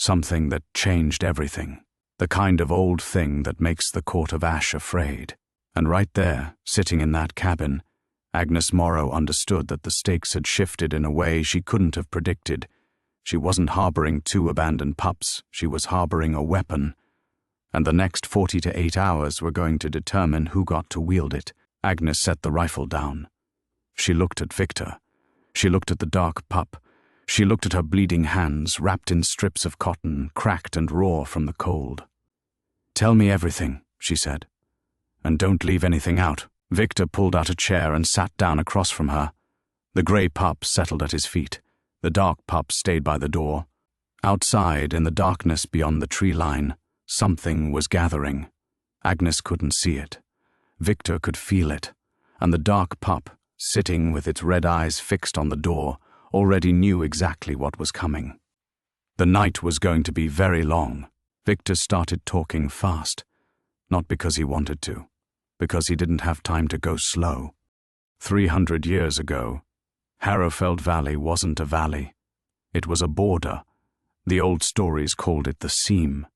Something that changed everything. The kind of old thing that makes the Court of Ash afraid. And right there, sitting in that cabin, Agnes Morrow understood that the stakes had shifted in a way she couldn't have predicted. She wasn't harboring 2 abandoned pups, she was harboring a weapon. And the next 48 hours were going to determine who got to wield it. Agnes set the rifle down. She looked at Victor. She looked at the dark pup. She looked at her bleeding hands, wrapped in strips of cotton, cracked and raw from the cold. "Tell me everything," she said. "And don't leave anything out." Victor pulled out a chair and sat down across from her. The grey pup settled at his feet. The dark pup stayed by the door. Outside, in the darkness beyond the tree line, something was gathering. Agnes couldn't see it. Victor could feel it. And the dark pup, sitting with its red eyes fixed on the door, already knew exactly what was coming. The night was going to be very long. Victor started talking fast. Not because he wanted to. Because he didn't have time to go slow. 300 years ago, Harrowfeld Valley wasn't a valley. It was a border. The old stories called it the Seam,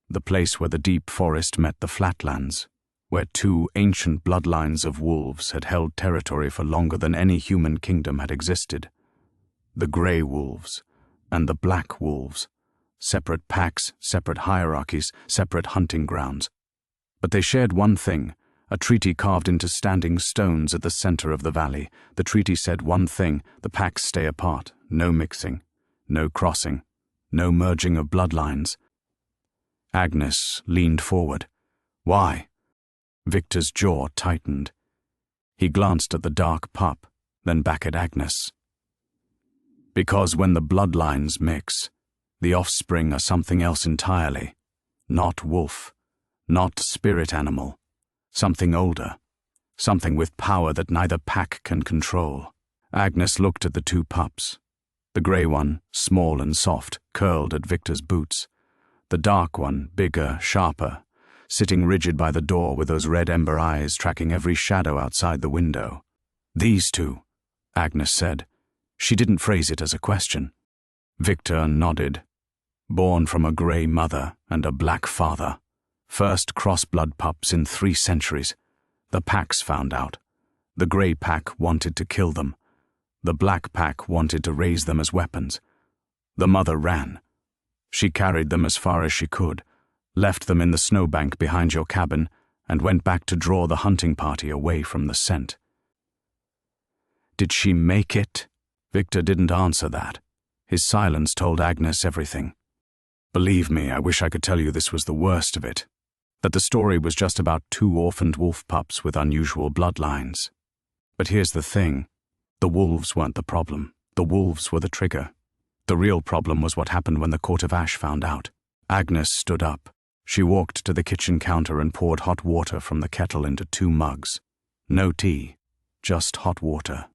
the place where the deep forest met the flatlands, where 2 ancient bloodlines of wolves had held territory for longer than any human kingdom had existed. The Grey Wolves and the Black Wolves, separate packs, separate hierarchies, separate hunting grounds. But they shared one thing. A treaty carved into standing stones at the center of the valley. The treaty said one thing: the packs stay apart, no mixing, no crossing, no merging of bloodlines. Agnes leaned forward. "Why?" Victor's jaw tightened. He glanced at the dark pup, then back at Agnes. "Because when the bloodlines mix, the offspring are something else entirely. Not wolf, not spirit animal. Something older, something with power that neither pack can control." Agnes looked at the 2 pups. The grey one, small and soft, curled at Victor's boots. The dark one, bigger, sharper, sitting rigid by the door with those red ember eyes tracking every shadow outside the window. "These 2, Agnes said. She didn't phrase it as a question. Victor nodded. Born from a grey mother and a black father. First cross-blood pups in 3 centuries. The packs found out. The grey pack wanted to kill them. The black pack wanted to raise them as weapons. The mother ran. She carried them as far as she could, left them in the snowbank behind your cabin, and went back to draw the hunting party away from the scent. Did she make it? Victor didn't answer that. His silence told Agnes everything. Believe me, I wish I could tell you this was the worst of it. That the story was just about 2 orphaned wolf pups with unusual bloodlines. But here's the thing. The wolves weren't the problem. The wolves were the trigger. The real problem was what happened when the Court of Ash found out. Agnes stood up. She walked to the kitchen counter and poured hot water from the kettle into 2 mugs. No tea, just hot water.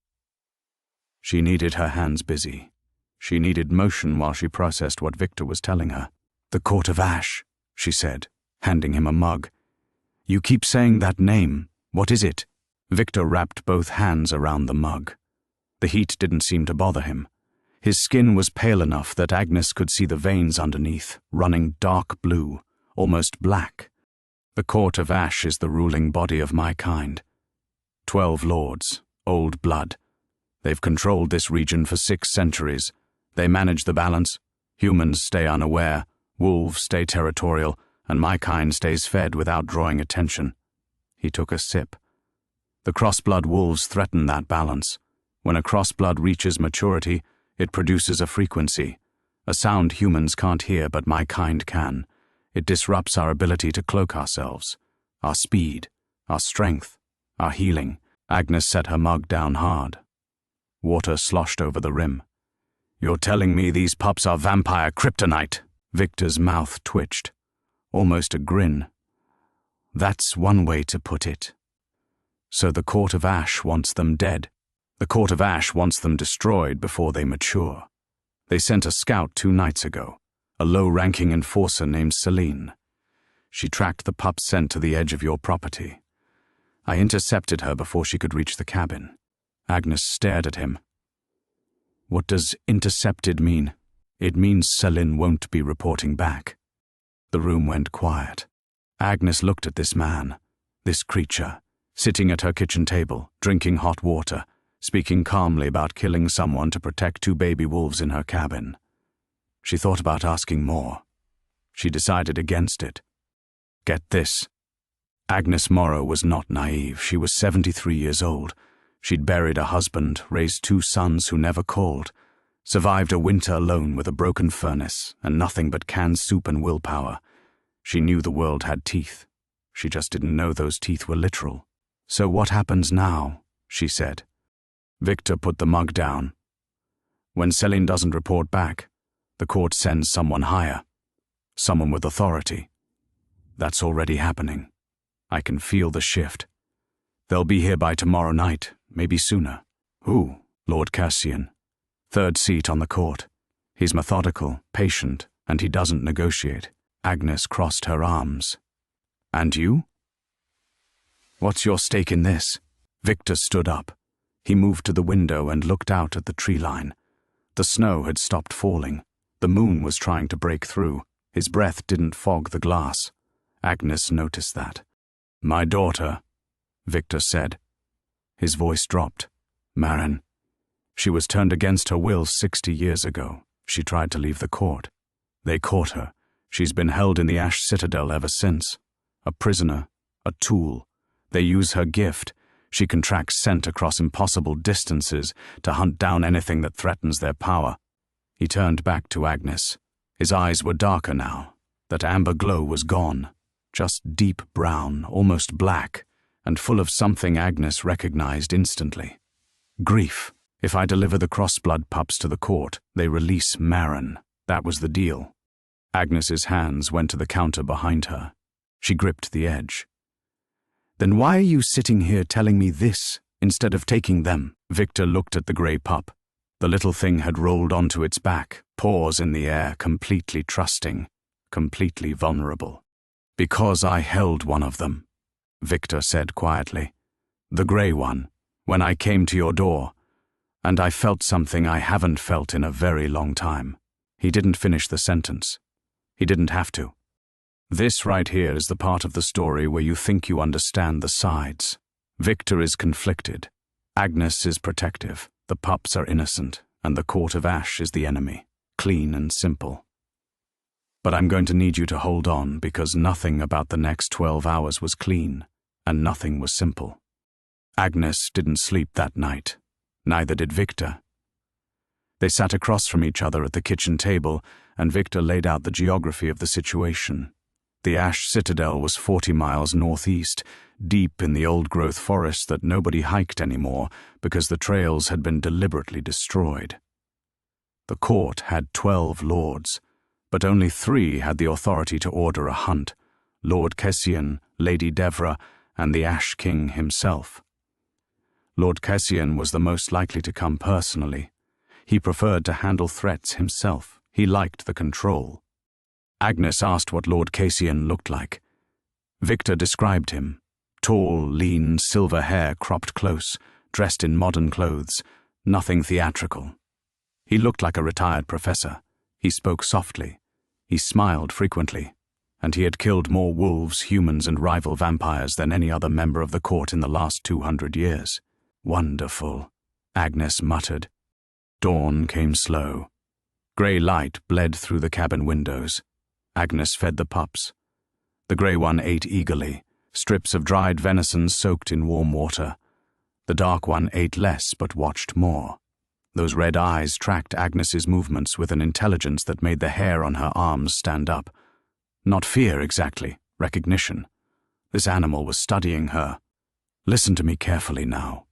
She needed her hands busy. She needed motion while she processed what Victor was telling her. "The Court of Ash," she said, handing him a mug. "You keep saying that name. What is it?" Victor wrapped both hands around the mug. The heat didn't seem to bother him. His skin was pale enough that Agnes could see the veins underneath, running dark blue, almost black. "The Court of Ash is the ruling body of my kind. 12 lords, old blood. They've controlled this region for 6 centuries. They manage the balance. Humans stay unaware, wolves stay territorial, and my kind stays fed without drawing attention." He took a sip. "The crossblood wolves threaten that balance. When a crossblood reaches maturity, it produces a frequency, a sound humans can't hear but my kind can. It disrupts our ability to cloak ourselves, our speed, our strength, our healing." Agnes set her mug down hard. Water sloshed over the rim. "You're telling me these pups are vampire kryptonite?" Victor's mouth twitched, almost a grin. "That's one way to put it. So the Court of Ash wants them dead. The Court of Ash wants them destroyed before they mature. They sent a scout 2 nights ago, a low-ranking enforcer named Celine. She tracked the pup's scent to the edge of your property. I intercepted her before she could reach the cabin." Agnes stared at him. "What does intercepted mean?" It means Selin won't be reporting back. The room went quiet. Agnes looked at this man, this creature, sitting at her kitchen table, drinking hot water, speaking calmly about killing someone to protect 2 baby wolves in her cabin. She thought about asking more. She decided against it. Get this. Agnes Morrow was not naive. She was 73 years old. She'd buried a husband, raised 2 sons who never called, survived a winter alone with a broken furnace and nothing but canned soup and willpower. She knew the world had teeth. She just didn't know those teeth were literal. So what happens now? She said. Victor put the mug down. When Selin doesn't report back, the court sends someone higher. Someone with authority. That's already happening. I can feel the shift. They'll be here by tomorrow night, maybe sooner. Who? Lord Cassian. 3rd seat on the court. He's methodical, patient, and he doesn't negotiate. Agnes crossed her arms. And you? What's your stake in this? Victor stood up. He moved to the window and looked out at the tree line. The snow had stopped falling. The moon was trying to break through. His breath didn't fog the glass. Agnes noticed that. My daughter, Victor said. His voice dropped. Maren. She was turned against her will 60 years ago. She tried to leave the court. They caught her. She's been held in the Ash Citadel ever since. A prisoner, a tool. They use her gift. She can track scent across impossible distances to hunt down anything that threatens their power. He turned back to Agnes. His eyes were darker now. That amber glow was gone. Just deep brown, almost black, and full of something Agnes recognized instantly. Grief. If I deliver the Crossblood pups to the court, they release Maren. That was the deal. Agnes's hands went to the counter behind her. She gripped the edge. Then why are you sitting here telling me this instead of taking them? Victor looked at the grey pup. The little thing had rolled onto its back, paws in the air, completely trusting, completely vulnerable. Because I held one of them, Victor said quietly. The grey one, when I came to your door, and I felt something I haven't felt in a very long time. He didn't finish the sentence. He didn't have to. This right here is the part of the story where you think you understand the sides. Victor is conflicted. Agnes is protective. The pups are innocent, and the Court of Ash is the enemy. Clean and simple. But I'm going to need you to hold on because nothing about the next 12 hours was clean, and nothing was simple. Agnes didn't sleep that night. Neither did Victor. They sat across from each other at the kitchen table, and Victor laid out the geography of the situation. The Ash Citadel was 40 miles northeast, deep in the old-growth forest that nobody hiked anymore because the trails had been deliberately destroyed. The court had 12 lords, but only 3 had the authority to order a hunt: Lord Cassian, Lady Devra, and the Ash King himself. Lord Cassian was the most likely to come personally. He preferred to handle threats himself. He liked the control. Agnes asked what Lord Cassian looked like. Victor described him. Tall, lean, silver hair cropped close, dressed in modern clothes, nothing theatrical. He looked like a retired professor. He spoke softly. He smiled frequently. And he had killed more wolves, humans, and rival vampires than any other member of the court in the last 200 years. Wonderful, Agnes muttered. Dawn came slow. Grey light bled through the cabin windows. Agnes fed the pups. The grey one ate eagerly, strips of dried venison soaked in warm water. The dark one ate less but watched more. Those red eyes tracked Agnes's movements with an intelligence that made the hair on her arms stand up. Not fear exactly, recognition. This animal was studying her. Listen to me carefully now.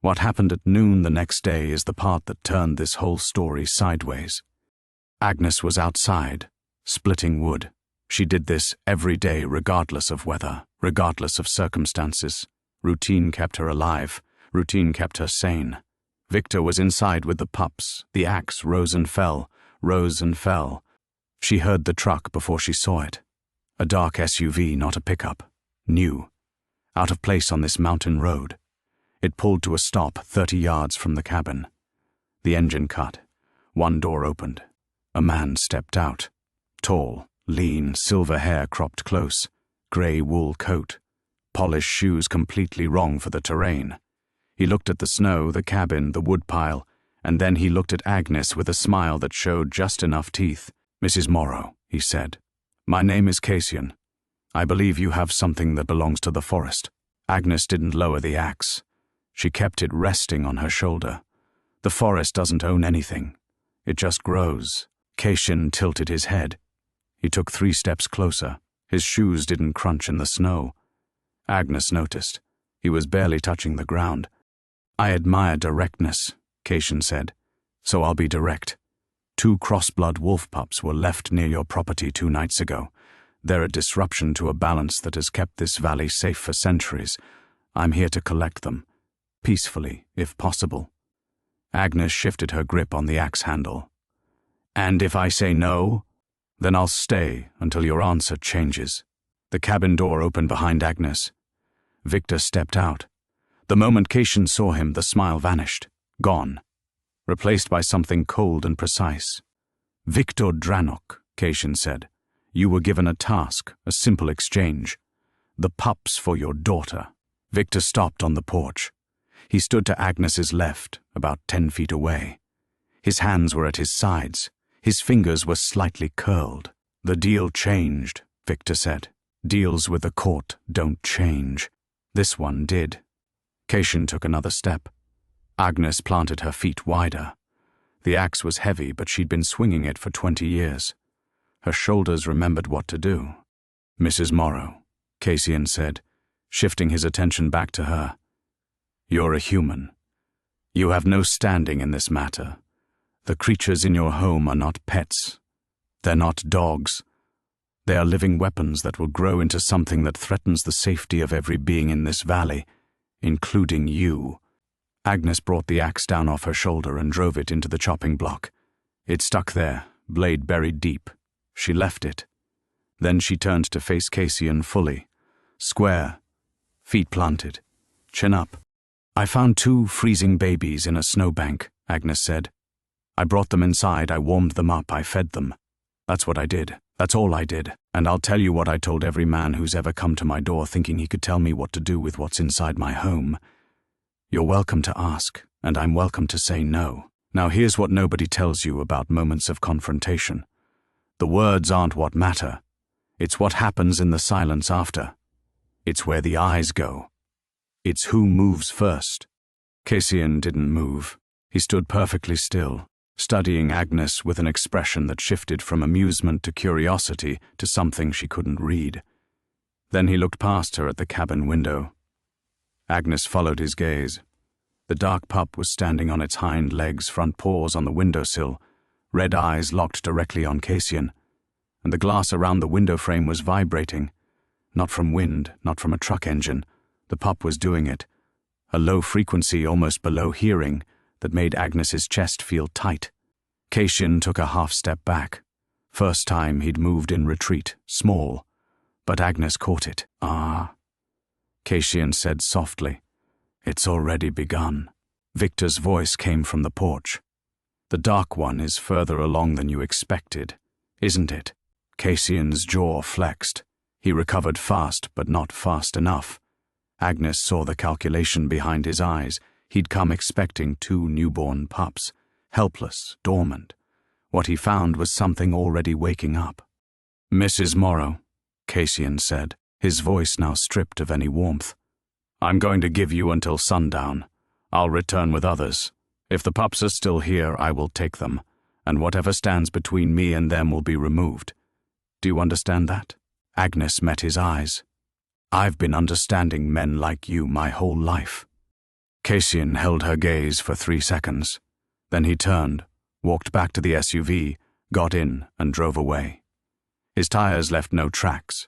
What happened at noon the next day is the part that turned this whole story sideways. Agnes was outside, splitting wood. She did this every day regardless of weather, regardless of circumstances. Routine kept her alive. Routine kept her sane. Victor was inside with the pups. The axe rose and fell, rose and fell. She heard the truck before she saw it. A dark SUV, not a pickup. New. Out of place on this mountain road. It pulled to a stop 30 yards from the cabin. The engine cut. One door opened. A man stepped out. Tall, lean, silver hair cropped close, grey wool coat, polished shoes completely wrong for the terrain. He looked at the snow, the cabin, the woodpile, and then he looked at Agnes with a smile that showed just enough teeth. "Mrs. Morrow," he said, "my name is Cassian. I believe you have something that belongs to the forest." Agnes didn't lower the axe. She kept it resting on her shoulder. "The forest doesn't own anything. It just grows." Cassian tilted his head. He took 3 steps closer. His shoes didn't crunch in the snow. Agnes noticed. He was barely touching the ground. "I admire directness," Cassian said, "so I'll be direct. 2 crossblood wolf pups were left near your property 2 nights ago. They're a disruption to a balance that has kept this valley safe for centuries. I'm here to collect them, peacefully, if possible." Agnes shifted her grip on the axe handle. "And if I say no, then I'll stay until your answer changes." The cabin door opened behind Agnes. Victor stepped out. The moment Cassian saw him, the smile vanished, gone, replaced by something cold and precise. "Victor Dranok," Cassian said, "you were given a task, a simple exchange. The pups for your daughter." Victor stopped on the porch. He stood to Agnes's left, about 10 feet away. His hands were at his sides. His fingers were slightly curled. "The deal changed," Victor said. "Deals with the court don't change. This one did." Cassian took another step. Agnes planted her feet wider. The axe was heavy, but she'd been swinging it for 20 years. Her shoulders remembered what to do. "Mrs. Morrow," Cassian said, shifting his attention back to her. "You're a human. You have no standing in this matter. The creatures in your home are not pets. They're not dogs. They are living weapons that will grow into something that threatens the safety of every being in this valley, including you." Agnes brought the axe down off her shoulder and drove it into the chopping block. It stuck there, blade buried deep. She left it. Then she turned to face Cassian fully. Square, feet planted, chin up. "I found 2 freezing babies in a snowbank," Agnes said. "I brought them inside, I warmed them up, I fed them. That's what I did. That's all I did. And I'll tell you what I told every man who's ever come to my door thinking he could tell me what to do with what's inside my home. You're welcome to ask, and I'm welcome to say no. Now here's what nobody tells you about moments of confrontation. The words aren't what matter. It's what happens in the silence after. It's where the eyes go. It's who moves first." Cassian didn't move. He stood perfectly still, studying Agnes with an expression that shifted from amusement to curiosity to something she couldn't read. Then he looked past her at the cabin window. Agnes followed his gaze. The dark pup was standing on its hind legs, front paws on the windowsill, red eyes locked directly on Cassian, and the glass around the window frame was vibrating. Not from wind, not from a truck engine. The pup was doing it. A low frequency, almost below hearing, that made Agnes's chest feel tight. Cassian took a half step back. First time he'd moved in retreat, small, but Agnes caught it. "Ah," Cassian said softly. "It's already begun." Victor's voice came from the porch. "The Dark One is further along than you expected, isn't it?" Cassian's jaw flexed. He recovered fast, but not fast enough. Agnes saw the calculation behind his eyes. He'd come expecting 2 newborn pups, helpless, dormant. What he found was something already waking up. "Mrs. Morrow," Cassian said, his voice now stripped of any warmth. "I'm going to give you until sundown. I'll return with others. If the pups are still here, I will take them, and whatever stands between me and them will be removed. Do you understand that?" Agnes met his eyes. "I've been understanding men like you my whole life." Cassian held her gaze for 3 seconds. Then he turned, walked back to the SUV, got in, and drove away. His tires left no tracks.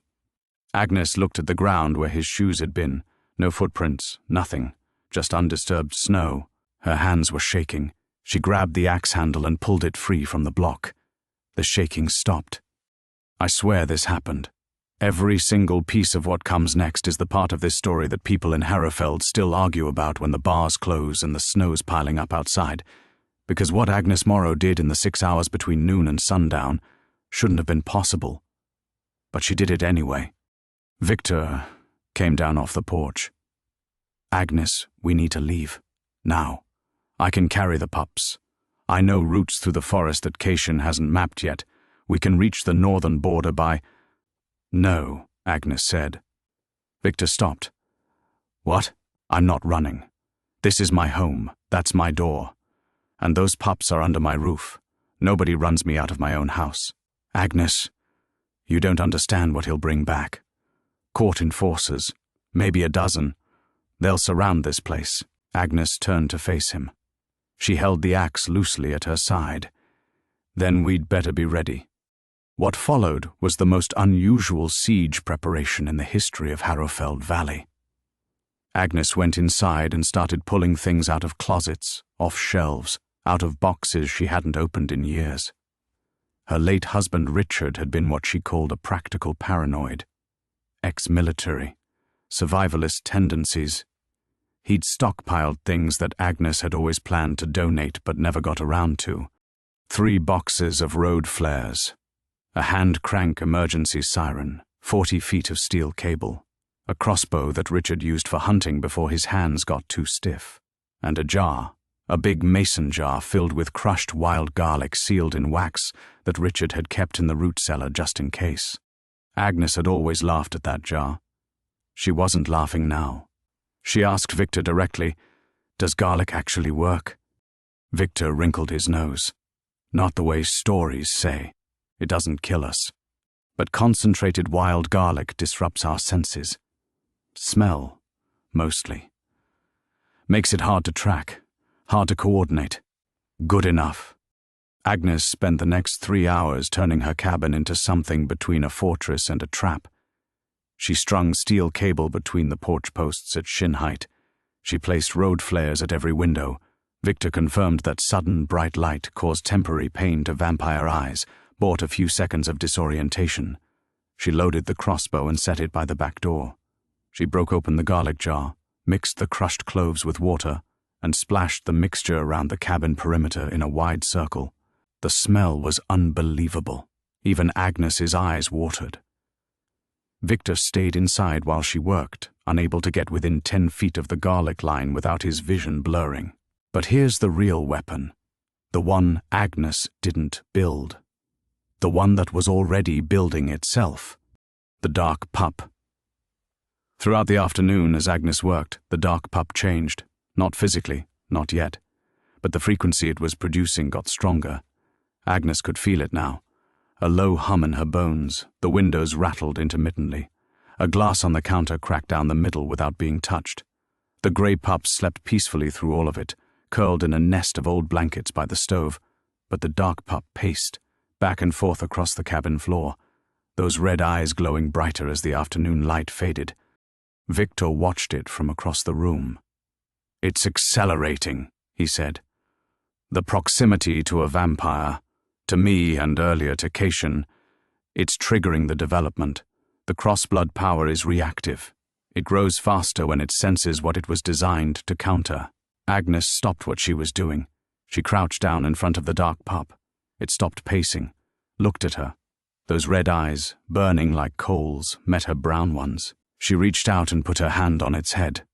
Agnes looked at the ground where his shoes had been. No footprints, nothing, just undisturbed snow. Her hands were shaking. She grabbed the axe handle and pulled it free from the block. The shaking stopped. "I swear this happened. Every single piece of what comes next is the part of this story that people in Harrowfeld still argue about when the bars close and the snow's piling up outside, because what Agnes Morrow did in the 6 hours between noon and sundown shouldn't have been possible. But she did it anyway. Victor came down off the porch. "Agnes, we need to leave. Now. I can carry the pups. I know routes through the forest that Cation hasn't mapped yet. We can reach the northern border by—" "No," Agnes said. Victor stopped. "What? I'm not running. This is my home. That's my door. And those pups are under my roof. Nobody runs me out of my own house. Agnes, you don't understand what he'll bring back. Court enforcers, maybe a dozen. They'll surround this place." Agnes turned to face him. She held the axe loosely at her side. "Then we'd better be ready." What followed was the most unusual siege preparation in the history of Harrowfeld Valley. Agnes went inside and started pulling things out of closets, off shelves, out of boxes she hadn't opened in years. Her late husband Richard had been what she called a practical paranoid. Ex-military, survivalist tendencies. He'd stockpiled things that Agnes had always planned to donate but never got around to. 3 boxes of road flares, a hand-crank emergency siren, 40 feet of steel cable, a crossbow that Richard used for hunting before his hands got too stiff, and a jar, a big mason jar filled with crushed wild garlic sealed in wax that Richard had kept in the root cellar just in case. Agnes had always laughed at that jar. She wasn't laughing now. She asked Victor directly, "Does garlic actually work?" Victor wrinkled his nose. "Not the way stories say. It doesn't kill us. But concentrated wild garlic disrupts our senses. Smell, mostly. Makes it hard to track, hard to coordinate. Good enough." Agnes spent the next 3 hours turning her cabin into something between a fortress and a trap. She strung steel cable between the porch posts at shin height. She placed road flares at every window. Victor confirmed that sudden bright light caused temporary pain to vampire eyes, bought a few seconds of disorientation. She loaded the crossbow and set it by the back door. She broke open the garlic jar, mixed the crushed cloves with water, and splashed the mixture around the cabin perimeter in a wide circle. The smell was unbelievable. Even Agnes's eyes watered. Victor stayed inside while she worked, unable to get within 10 feet of the garlic line without his vision blurring. But here's the real weapon. The one Agnes didn't build. The one that was already building itself. The dark pup. Throughout the afternoon, as Agnes worked, the dark pup changed. Not physically, not yet. But the frequency it was producing got stronger. Agnes could feel it now. A low hum in her bones, the windows rattled intermittently. A glass on the counter cracked down the middle without being touched. The grey pup slept peacefully through all of it, curled in a nest of old blankets by the stove. But the dark pup paced, back and forth across the cabin floor, those red eyes glowing brighter as the afternoon light faded. Victor watched it from across the room. "It's accelerating," he said. "The proximity to a vampire, to me and earlier to Cation, it's triggering the development. The crossblood power is reactive. It grows faster when it senses what it was designed to counter." Agnes stopped what she was doing. She crouched down in front of the dark pup. It stopped pacing, looked at her. Those red eyes, burning like coals, met her brown ones. She reached out and put her hand on its head.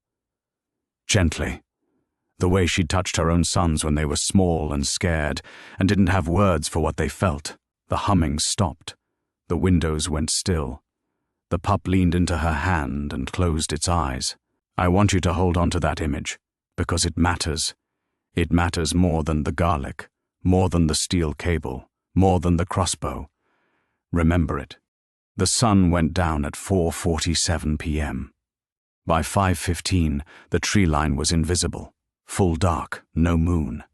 Gently. The way she'd touched her own sons when they were small and scared, and didn't have words for what they felt. The humming stopped. The windows went still. The pup leaned into her hand and closed its eyes. "I want you to hold on to that image, because it matters. It matters more than the garlic, more than the steel cable, more than the crossbow. Remember it." The sun went down at 4:47 p.m. By 5:15, the tree line was invisible. Full dark, no moon.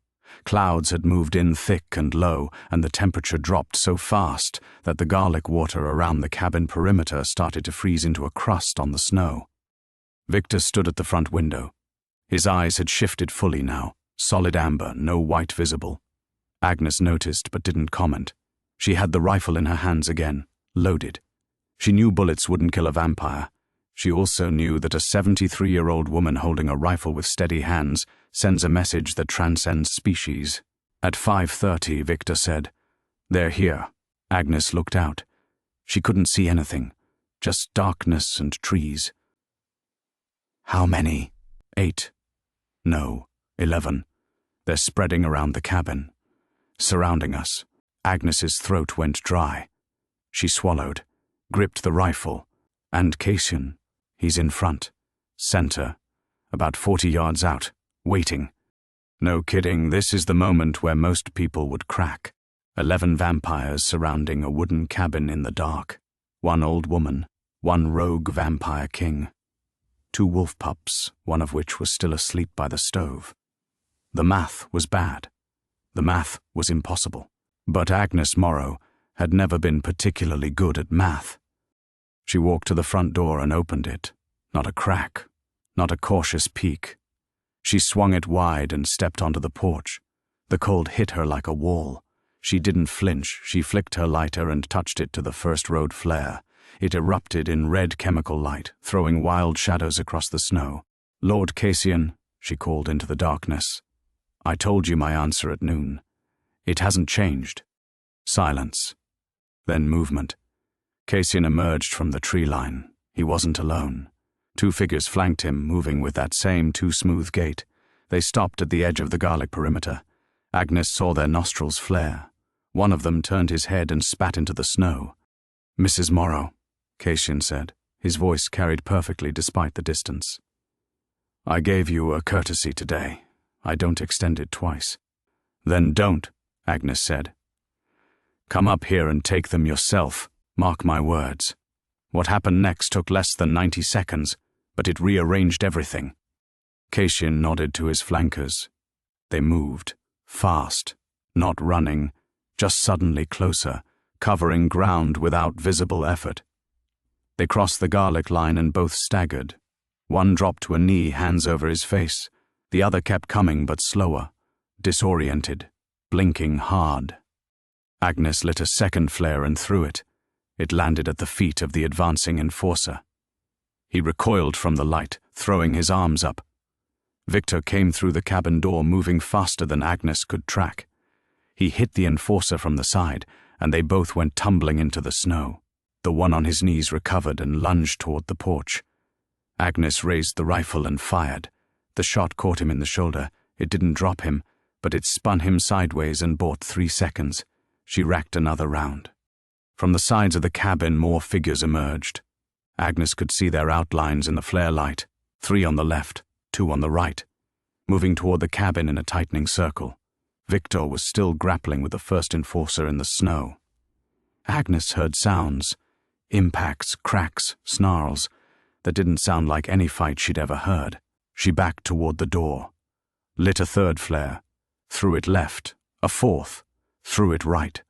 Clouds had moved in thick and low, and the temperature dropped so fast that the garlic water around the cabin perimeter started to freeze into a crust on the snow. Victor stood at the front window. His eyes had shifted fully now, solid amber, no white visible. Agnes noticed but didn't comment. She had the rifle in her hands again, loaded. She knew bullets wouldn't kill a vampire. She also knew that a 73-year-old woman holding a rifle with steady hands sends a message that transcends species. At 5:30, Victor said, "They're here." Agnes looked out. She couldn't see anything, just darkness and trees. "How many?" 8. No, 11. They're spreading around the cabin, surrounding us. Agnes's throat went dry. She swallowed, gripped the rifle, and Cassian, he's in front, center, about 40 yards out, waiting. No kidding, this is the moment where most people would crack. 11 vampires surrounding a wooden cabin in the dark. 1 old woman, 1 rogue vampire king. 2 wolf pups, one of which was still asleep by the stove. The math was bad. The math was impossible. But Agnes Morrow had never been particularly good at math. She walked to the front door and opened it. Not a crack, not a cautious peek. She swung it wide and stepped onto the porch. The cold hit her like a wall. She didn't flinch. She flicked her lighter and touched it to the first road flare. It erupted in red chemical light, throwing wild shadows across the snow. "Lord Cassian," she called into the darkness. "I told you my answer at noon. It hasn't changed." Silence. Then movement. Cassian emerged from the tree line. He wasn't alone. 2 figures flanked him, moving with that same too-smooth gait. They stopped at the edge of the garlic perimeter. Agnes saw their nostrils flare. One of them turned his head and spat into the snow. "Mrs. Morrow," Cassian said. His voice carried perfectly despite the distance. "I gave you a courtesy today. I don't extend it twice." "Then don't," Agnes said. "Come up here and take them yourself. Mark my words. What happened next took less than 90 seconds, but it rearranged everything." Cassian nodded to his flankers. They moved, fast, not running, just suddenly closer, covering ground without visible effort. They crossed the garlic line and both staggered. One dropped to a knee, hands over his face. The other kept coming, but slower, disoriented, blinking hard. Agnes lit a second flare and threw it. It landed at the feet of the advancing enforcer. He recoiled from the light, throwing his arms up. Victor came through the cabin door, moving faster than Agnes could track. He hit the enforcer from the side, and they both went tumbling into the snow. The one on his knees recovered and lunged toward the porch. Agnes raised the rifle and fired. The shot caught him in the shoulder. It didn't drop him, but it spun him sideways and bought 3 seconds. She racked another round. From the sides of the cabin, more figures emerged. Agnes could see their outlines in the flare light, 3 on the left, 2 on the right, moving toward the cabin in a tightening circle. Victor was still grappling with the first enforcer in the snow. Agnes heard sounds, impacts, cracks, snarls, that didn't sound like any fight she'd ever heard. She backed toward the door, lit a 3rd flare, threw it left, a 4th, threw it right.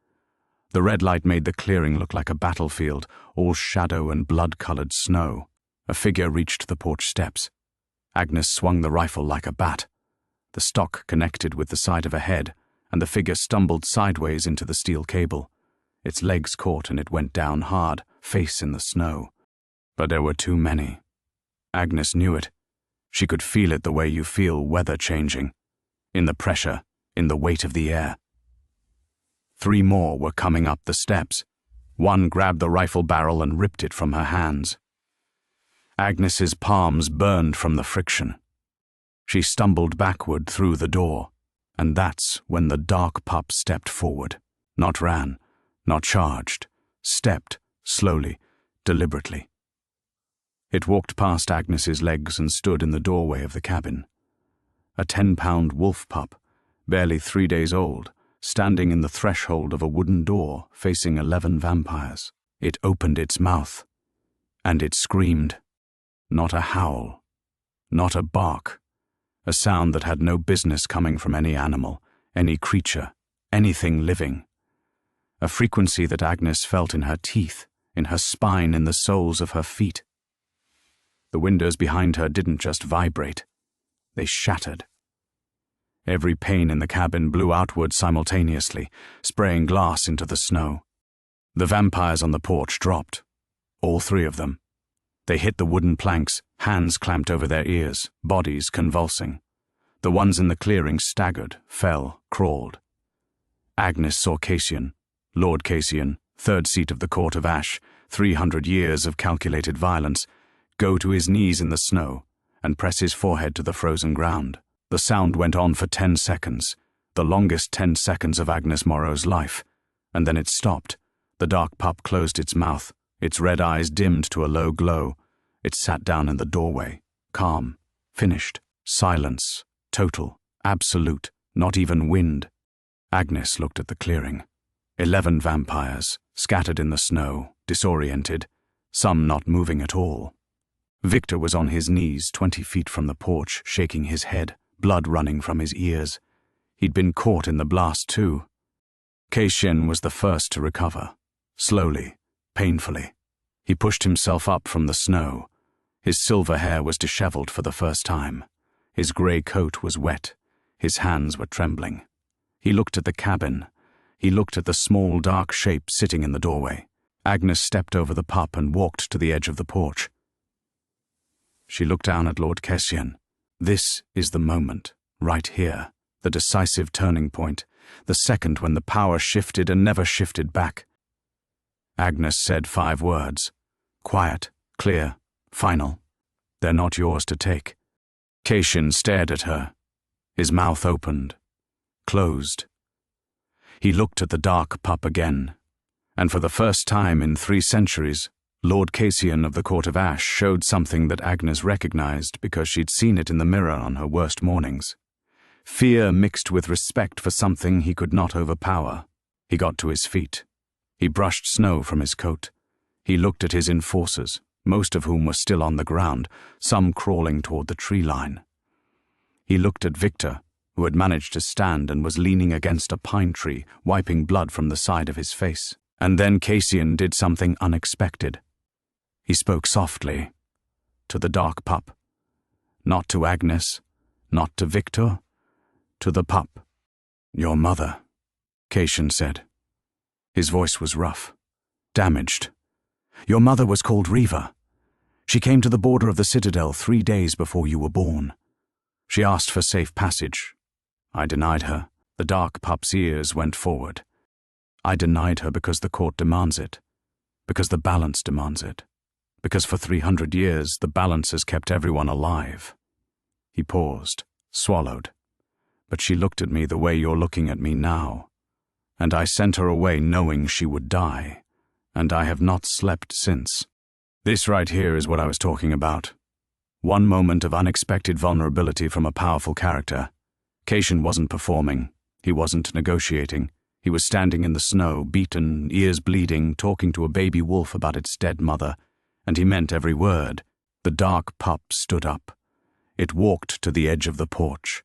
The red light made the clearing look like a battlefield, all shadow and blood-colored snow. A figure reached the porch steps. Agnes swung the rifle like a bat. The stock connected with the side of a head, and the figure stumbled sideways into the steel cable. Its legs caught and it went down hard, face in the snow. But there were too many. Agnes knew it. She could feel it the way you feel weather changing. In the pressure, in the weight of the air. 3 more were coming up the steps. One grabbed the rifle barrel and ripped it from her hands. Agnes's palms burned from the friction. She stumbled backward through the door, and that's when the dark pup stepped forward. Not ran, not charged, stepped, slowly, deliberately. It walked past Agnes's legs and stood in the doorway of the cabin. A 10-pound wolf pup, barely 3 days old, standing in the threshold of a wooden door facing 11 vampires. It opened its mouth, and it screamed. Not a howl, not a bark, a sound that had no business coming from any animal, any creature, anything living. A frequency that Agnes felt in her teeth, in her spine, in the soles of her feet. The windows behind her didn't just vibrate, they shattered. Every pane in the cabin blew outward simultaneously, spraying glass into the snow. The vampires on the porch dropped. All 3 of them. They hit the wooden planks, hands clamped over their ears, bodies convulsing. The ones in the clearing staggered, fell, crawled. Agnes saw Cassian, Lord Cassian, third seat of the Court of Ash, 300 years of calculated violence, go to his knees in the snow and press his forehead to the frozen ground. The sound went on for 10 seconds, the longest 10 seconds of Agnes Morrow's life, and then it stopped. The dark pup closed its mouth, its red eyes dimmed to a low glow. It sat down in the doorway, calm, finished, silence, total, absolute, not even wind. Agnes looked at the clearing. 11 vampires, scattered in the snow, disoriented, some not moving at all. Victor was on his knees 20 feet from the porch, shaking his head, blood running from his ears. He'd been caught in the blast too. Cassian was the first to recover. Slowly, painfully. He pushed himself up from the snow. His silver hair was disheveled for the first time. His grey coat was wet. His hands were trembling. He looked at the cabin. He looked at the small, dark shape sitting in the doorway. Agnes stepped over the pup and walked to the edge of the porch. She looked down at Lord Cassian. This is the moment, right here, the decisive turning point, the second when the power shifted and never shifted back. Agnes said 5 words. Quiet, clear, final. They're not yours to take. Cassian stared at her. His mouth opened, closed. He looked at the dark pup again, and for the first time in 3 centuries, Lord Cassian of the Court of Ash showed something that Agnes recognized because she'd seen it in the mirror on her worst mornings. Fear mixed with respect for something he could not overpower. He got to his feet. He brushed snow from his coat. He looked at his enforcers, most of whom were still on the ground, some crawling toward the tree line. He looked at Victor, who had managed to stand and was leaning against a pine tree, wiping blood from the side of his face. And then Cassian did something unexpected. He spoke softly, to the dark pup. Not to Agnes, not to Victor, to the pup. "Your mother," Cassian said. His voice was rough, damaged. "Your mother was called Reva. She came to the border of the Citadel 3 days before you were born. She asked for safe passage. I denied her." The dark pup's ears went forward. "I denied her because the court demands it, because the balance demands it, because for 300 years the balance has kept everyone alive." He paused, swallowed. "But she looked at me the way you're looking at me now, and I sent her away knowing she would die, and I have not slept since." This right here is what I was talking about. One moment of unexpected vulnerability from a powerful character. Cassian wasn't performing. He wasn't negotiating. He was standing in the snow, beaten, ears bleeding, talking to a baby wolf about its dead mother, and he meant every word. The dark pup stood up. It walked to the edge of the porch.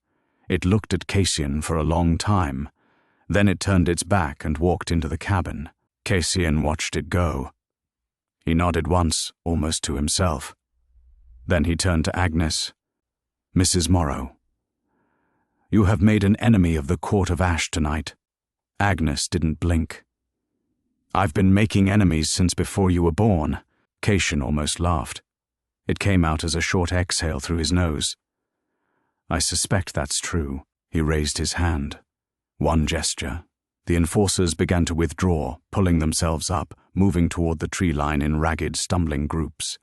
It looked at Cassian for a long time. Then it turned its back and walked into the cabin. Cassian watched it go. He nodded once, almost to himself. Then he turned to Agnes. "Mrs. Morrow, you have made an enemy of the Court of Ash tonight." Agnes didn't blink. "I've been making enemies since before you were born." Cassian almost laughed. It came out as a short exhale through his nose. "I suspect that's true." He raised his hand. One gesture. The enforcers began to withdraw, pulling themselves up, moving toward the tree line in ragged, stumbling groups.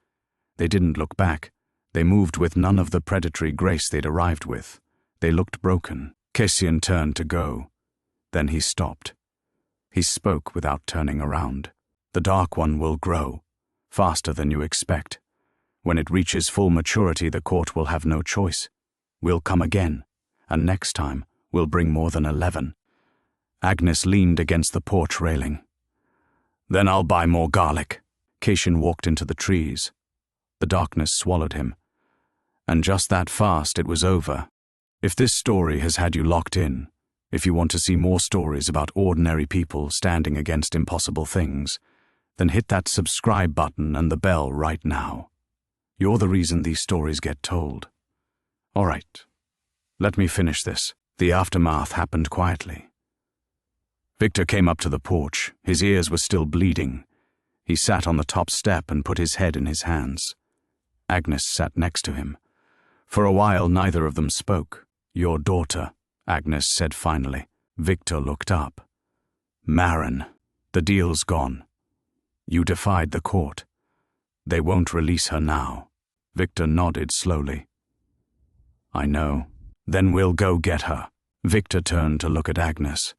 They didn't look back. They moved with none of the predatory grace they'd arrived with. They looked broken. Cassian turned to go. Then he stopped. He spoke without turning around. "The Dark One will grow, faster than you expect. When it reaches full maturity, the court will have no choice. We'll come again, and next time we'll bring more than 11. Agnes leaned against the porch railing. "Then I'll buy more garlic." Cassian walked into the trees. The darkness swallowed him. And just that fast it was over. If this story has had you locked in, if you want to see more stories about ordinary people standing against impossible things, then hit that subscribe button and the bell right now. You're the reason these stories get told. All right, let me finish this. The aftermath happened quietly. Victor came up to the porch. His ears were still bleeding. He sat on the top step and put his head in his hands. Agnes sat next to him. For a while, neither of them spoke. "Your daughter," Agnes said finally. Victor looked up. Maren, the deal's gone. You defied the court. They won't release her now. Victor nodded slowly. I know. Then we'll go get her. Victor turned to look at Agnes.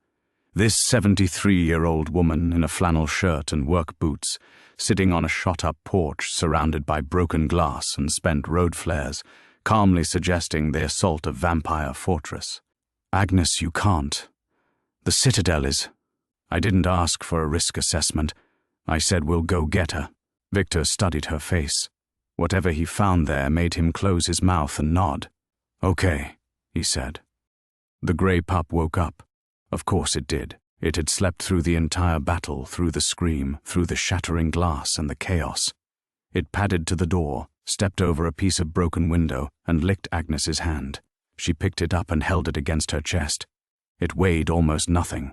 This 73-year-old woman in a flannel shirt and work boots, sitting on a shot-up porch surrounded by broken glass and spent road flares, calmly suggesting the assault of Vampire Fortress. Agnes, you can't. The Citadel is... I didn't ask for a risk assessment. I said we'll go get her. Victor studied her face. Whatever he found there made him close his mouth and nod. Okay, he said. The grey pup woke up. Of course it did. It had slept through the entire battle, through the scream, through the shattering glass and the chaos. It padded to the door, stepped over a piece of broken window, and licked Agnes's hand. She picked it up and held it against her chest. It weighed almost nothing.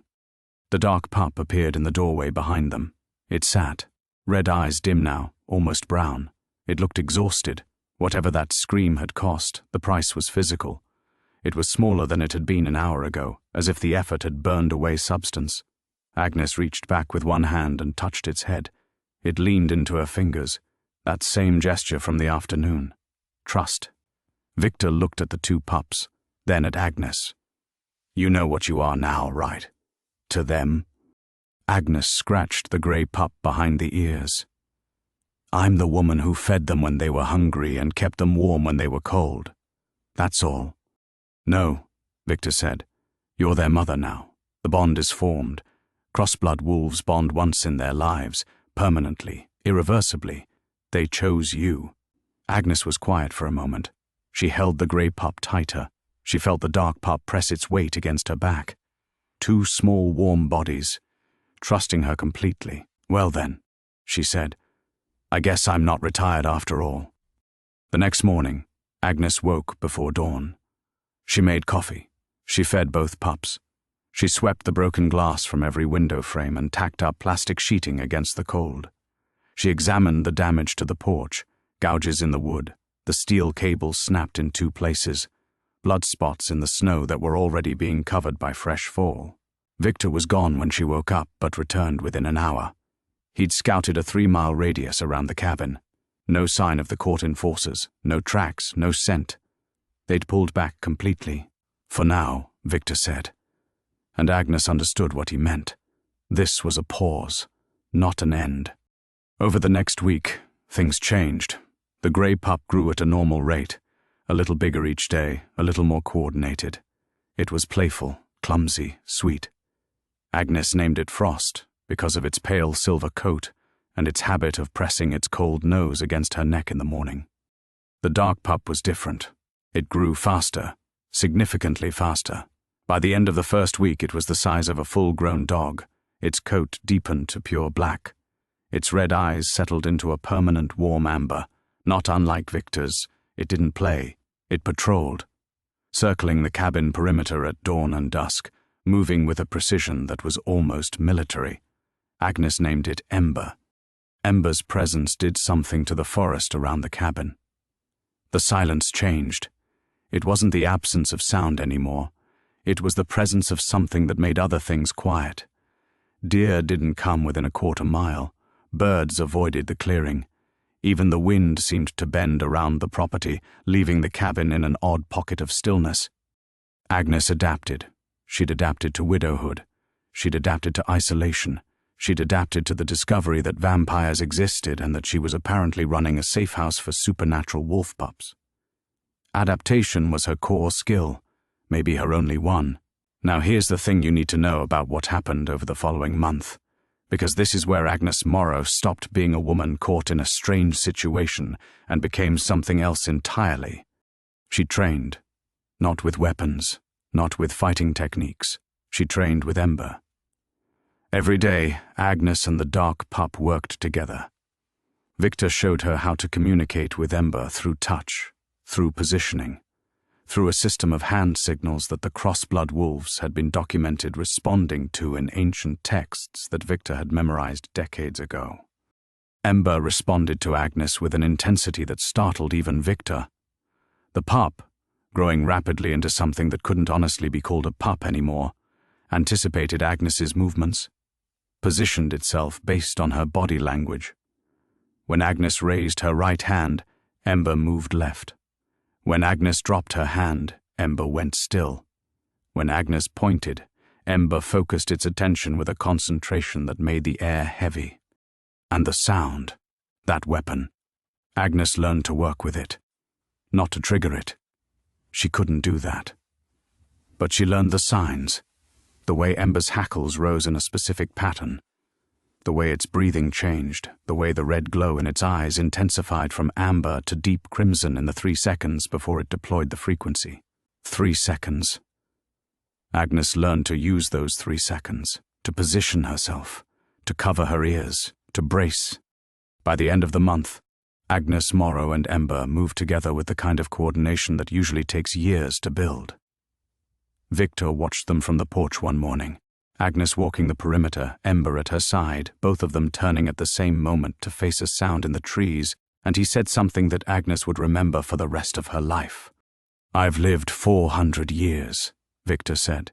The dark pup appeared in the doorway behind them. It sat, red eyes dim now, almost brown. It looked exhausted. Whatever that scream had cost, the price was physical. It was smaller than it had been an hour ago, as if the effort had burned away substance. Agnes reached back with one hand and touched its head. It leaned into her fingers. That same gesture from the afternoon. Trust. Victor looked at the two pups, then at Agnes. You know what you are now, right? To them. Agnes scratched the grey pup behind the ears. I'm the woman who fed them when they were hungry and kept them warm when they were cold. That's all. No, Victor said. You're their mother now. The bond is formed. Crossblood wolves bond once in their lives, permanently, irreversibly. They chose you. Agnes was quiet for a moment. She held the grey pup tighter. She felt the dark pup press its weight against her back. Two small, warm bodies, trusting her completely. Well then, she said, I guess I'm not retired after all. The next morning, Agnes woke before dawn. She made coffee. She fed both pups. She swept the broken glass from every window frame and tacked up plastic sheeting against the cold. She examined the damage to the porch, gouges in the wood, the steel cables snapped in two places, blood spots in the snow that were already being covered by fresh fall. Victor was gone when she woke up, but returned within an hour. He'd scouted a 3-mile radius around the cabin. No sign of the court enforcers, no tracks, no scent. They'd pulled back completely. For now, Victor said. And Agnes understood what he meant. This was a pause, not an end. Over the next week, things changed. The grey pup grew at a normal rate, a little bigger each day, a little more coordinated. It was playful, clumsy, sweet. Agnes named it Frost because of its pale silver coat and its habit of pressing its cold nose against her neck in the morning. The dark pup was different. It grew faster, significantly faster. By the end of the first week, it was the size of a full-grown dog. Its coat deepened to pure black. Its red eyes settled into a permanent warm amber. Not unlike Victor's, it didn't play. It patrolled, circling the cabin perimeter at dawn and dusk, moving with a precision that was almost military. Agnes named it Ember. Ember's presence did something to the forest around the cabin. The silence changed. It wasn't the absence of sound anymore. It was the presence of something that made other things quiet. Deer didn't come within a quarter mile. Birds avoided the clearing. Even the wind seemed to bend around the property, leaving the cabin in an odd pocket of stillness. Agnes adapted. She'd adapted to widowhood. She'd adapted to isolation. She'd adapted to the discovery that vampires existed and that she was apparently running a safe house for supernatural wolf pups. Adaptation was her core skill, maybe her only one. Now here's the thing you need to know about what happened over the following month, because this is where Agnes Morrow stopped being a woman caught in a strange situation and became something else entirely. She trained, not with weapons, not with fighting techniques. She trained with Ember. Every day, Agnes and the dark pup worked together. Victor showed her how to communicate with Ember through touch, through positioning, through a system of hand signals that the Crossblood wolves had been documented responding to in ancient texts that Victor had memorized decades ago. Ember responded to Agnes with an intensity that startled even Victor. The pup, growing rapidly into something that couldn't honestly be called a pup anymore, anticipated Agnes's movements, positioned itself based on her body language. When Agnes raised her right hand, Ember moved left. When Agnes dropped her hand, Ember went still. When Agnes pointed, Ember focused its attention with a concentration that made the air heavy. And the sound, that weapon. Agnes learned to work with it, not to trigger it. She couldn't do that. But she learned the signs, the way Ember's hackles rose in a specific pattern, the way its breathing changed, the way the red glow in its eyes intensified from amber to deep crimson in the 3 seconds before it deployed the frequency. 3 seconds. Agnes learned to use those 3 seconds, to position herself, to cover her ears, to brace. By the end of the month, Agnes Morrow and Ember moved together with the kind of coordination that usually takes years to build. Victor watched them from the porch one morning, Agnes walking the perimeter, Ember at her side, both of them turning at the same moment to face a sound in the trees, and he said something that Agnes would remember for the rest of her life. "I've lived 400 years, Victor said,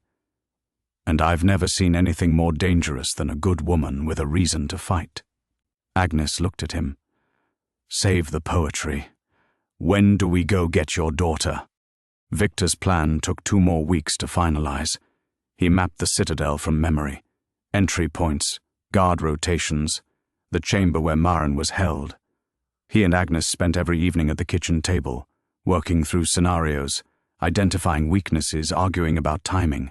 and I've never seen anything more dangerous than a good woman with a reason to fight." Agnes looked at him. "Save the poetry. When do we go get your daughter?" Victor's plan took 2 more weeks to finalize. He mapped the citadel from memory. Entry points, guard rotations, the chamber where Maren was held. He and Agnes spent every evening at the kitchen table, working through scenarios, identifying weaknesses, arguing about timing.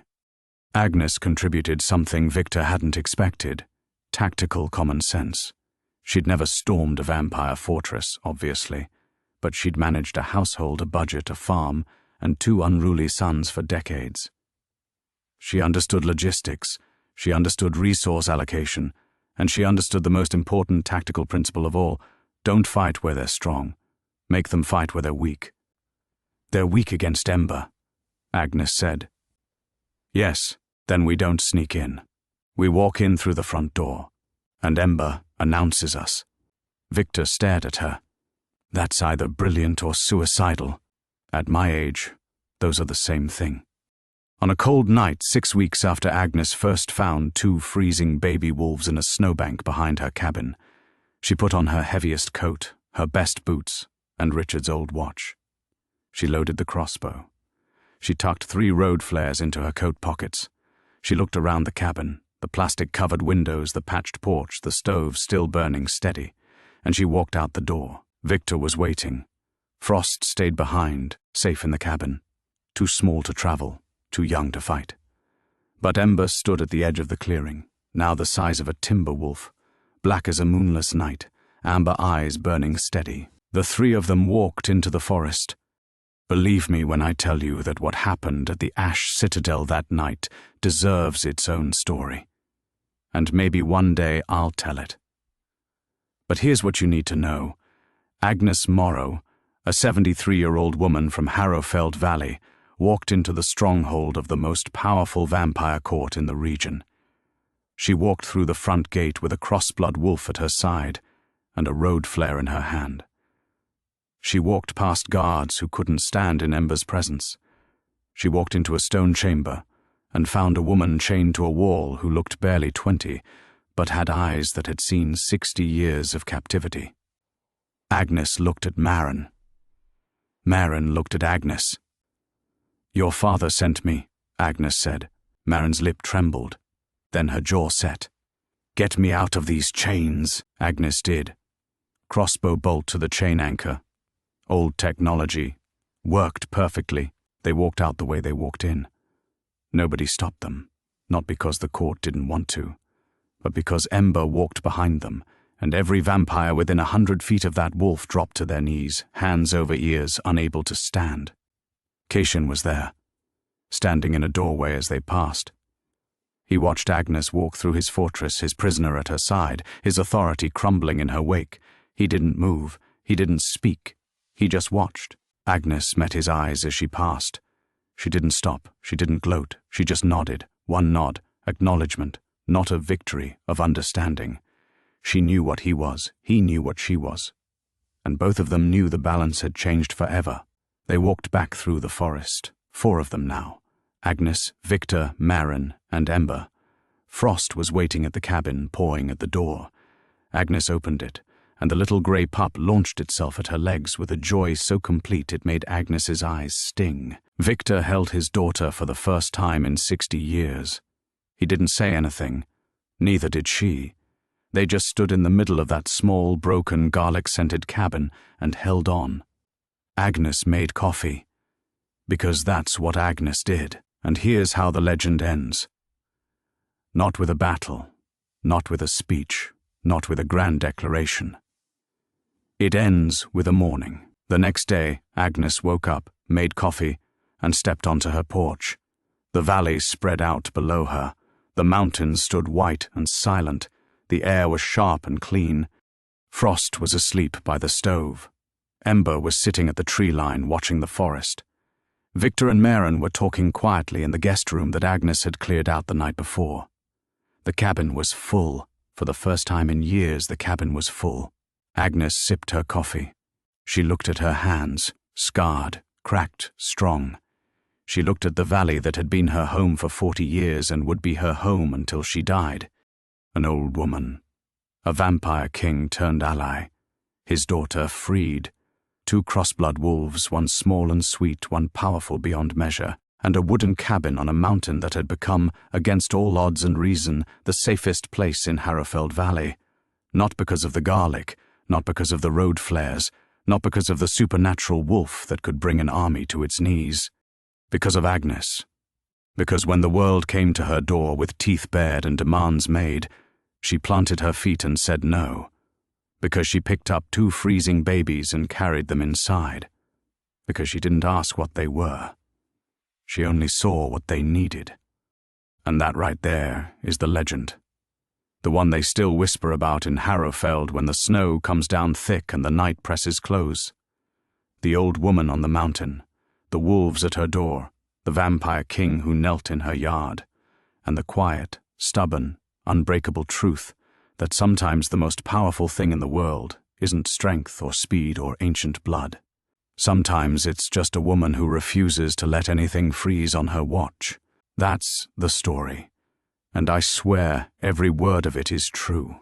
Agnes contributed something Victor hadn't expected: tactical common sense. She'd never stormed a vampire fortress, obviously, but she'd managed a household, a budget, a farm, and 2 unruly sons for decades. She understood logistics, she understood resource allocation, and she understood the most important tactical principle of all: don't fight where they're strong. Make them fight where they're weak. "They're weak against Ember," Agnes said. "Yes, then we don't sneak in. We walk in through the front door, and Ember announces us." Victor stared at her. "That's either brilliant or suicidal. At my age, those are the same thing." On a cold night 6 weeks after Agnes first found 2 freezing baby wolves in a snowbank behind her cabin, she put on her heaviest coat, her best boots, and Richard's old watch. She loaded the crossbow. She tucked 3 road flares into her coat pockets. She looked around the cabin, the plastic-covered windows, the patched porch, the stove still burning steady, and she walked out the door. Victor was waiting. Frost stayed behind, safe in the cabin. Too small to travel, too young to fight. But Ember stood at the edge of the clearing, now the size of a timber wolf, black as a moonless night, amber eyes burning steady. The 3 of them walked into the forest. Believe me when I tell you that what happened at the Ash Citadel that night deserves its own story. And maybe one day I'll tell it. But here's what you need to know. Agnes Morrow, a 73-year-old woman from Harrowfeld Valley, walked into the stronghold of the most powerful vampire court in the region. She walked through the front gate with a crossblood wolf at her side and a road flare in her hand. She walked past guards who couldn't stand in Ember's presence. She walked into a stone chamber and found a woman chained to a wall who looked barely 20, but had eyes that had seen 60 years of captivity. Agnes looked at Maren. Maren looked at Agnes. "Your father sent me," Agnes said. Maren's lip trembled. Then her jaw set. "Get me out of these chains," Agnes did. Crossbow bolt to the chain anchor. Old technology. Worked perfectly. They walked out the way they walked in. Nobody stopped them, not because the court didn't want to, but because Ember walked behind them, and every vampire within 100 feet of that wolf dropped to their knees, hands over ears, unable to stand. Caitian was there, standing in a doorway as they passed. He watched Agnes walk through his fortress, his prisoner at her side, his authority crumbling in her wake. He didn't move. He didn't speak. He just watched. Agnes met his eyes as she passed. She didn't stop. She didn't gloat. She just nodded. One nod. Acknowledgement. Not of victory, of understanding. She knew what he was. He knew what she was. And both of them knew the balance had changed forever. They walked back through the forest. 4 of them now. Agnes, Victor, Maren, and Ember. Frost was waiting at the cabin, pawing at the door. Agnes opened it, and the little grey pup launched itself at her legs with a joy so complete it made Agnes's eyes sting. Victor held his daughter for the first time in 60 years. He didn't say anything. Neither did she. They just stood in the middle of that small, broken, garlic-scented cabin and held on. Agnes made coffee. Because that's what Agnes did. And here's how the legend ends. Not with a battle, not with a speech, not with a grand declaration. It ends with a morning. The next day, Agnes woke up, made coffee, and stepped onto her porch. The valley spread out below her. The mountains stood white and silent. The air was sharp and clean. Frost was asleep by the stove. Ember was sitting at the tree line watching the forest. Victor and Maren were talking quietly in the guest room that Agnes had cleared out the night before. The cabin was full. For the first time in years, the cabin was full. Agnes sipped her coffee. She looked at her hands, scarred, cracked, strong. She looked at the valley that had been her home for 40 years and would be her home until she died. An old woman. A vampire king turned ally. His daughter freed. 2 crossblood wolves, one small and sweet, one powerful beyond measure, and a wooden cabin on a mountain that had become, against all odds and reason, the safest place in Harrowfeld Valley. Not because of the garlic, not because of the road flares, not because of the supernatural wolf that could bring an army to its knees. Because of Agnes. Because when the world came to her door with teeth bared and demands made, she planted her feet and said no. Because she picked up 2 freezing babies and carried them inside. Because she didn't ask what they were. She only saw what they needed. And that right there is the legend. The one they still whisper about in Harrowfeld when the snow comes down thick and the night presses close. The old woman on the mountain, the wolves at her door, the vampire king who knelt in her yard, and the quiet, stubborn, unbreakable truth that sometimes the most powerful thing in the world isn't strength or speed or ancient blood. Sometimes it's just a woman who refuses to let anything freeze on her watch. That's the story. And I swear every word of it is true.